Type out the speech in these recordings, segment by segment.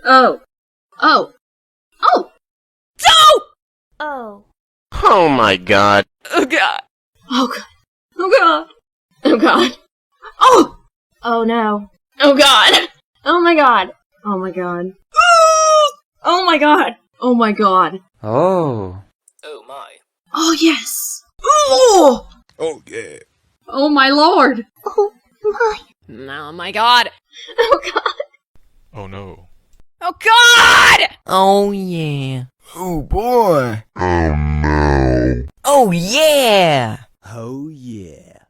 Oh. Oh. Oh! No! Oh. Oh my god. Oh god. Oh god. Oh god. Oh god. Oh! Oh no. Oh god. Oh my god. Oh my god. Oh my god. Oh my god. Oh. Oh my. Oh yes. Oh! Oh yeah. Oh my lord. Oh my. Oh my god. Oh god. Oh no. Oh god! Oh yeah. Oh boy. Oh yeah. Oh yeah.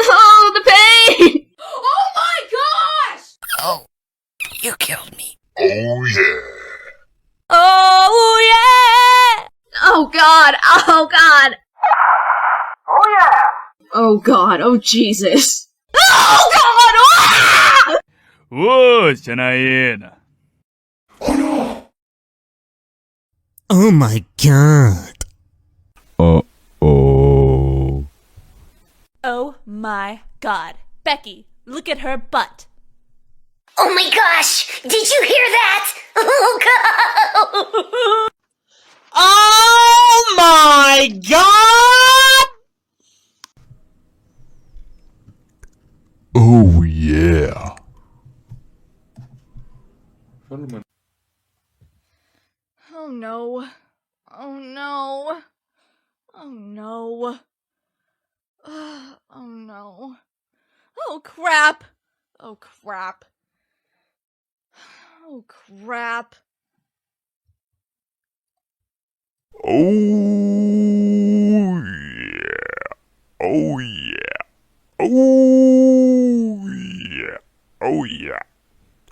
Oh, the pain! Oh my gosh! Oh, you killed me. Oh yeah! Oh god. Oh god. Oh yeah. Oh god. Oh Jesus. Oh god. Ah! Whoa, Shanaena. Oh my god. Uh-oh. Oh my god. Becky, look at her butt. Oh my gosh! Did you hear that? Oh god! Oh my god! Oh, yeah. Oh no. Oh no. Oh no. Oh no. Oh crap. Oh crap. Oh crap. Oh, yeah. Oh, yeah. Oh, yeah. Oh, yeah.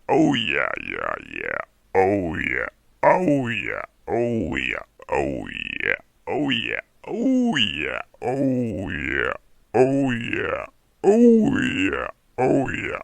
Oh, yeah, yeah, yeah. Oh, yeah. Oh, yeah. Oh, yeah. Oh, yeah. Oh, yeah. Oh, yeah. Oh, yeah. Oh, yeah. Oh, yeah. Oh, yeah.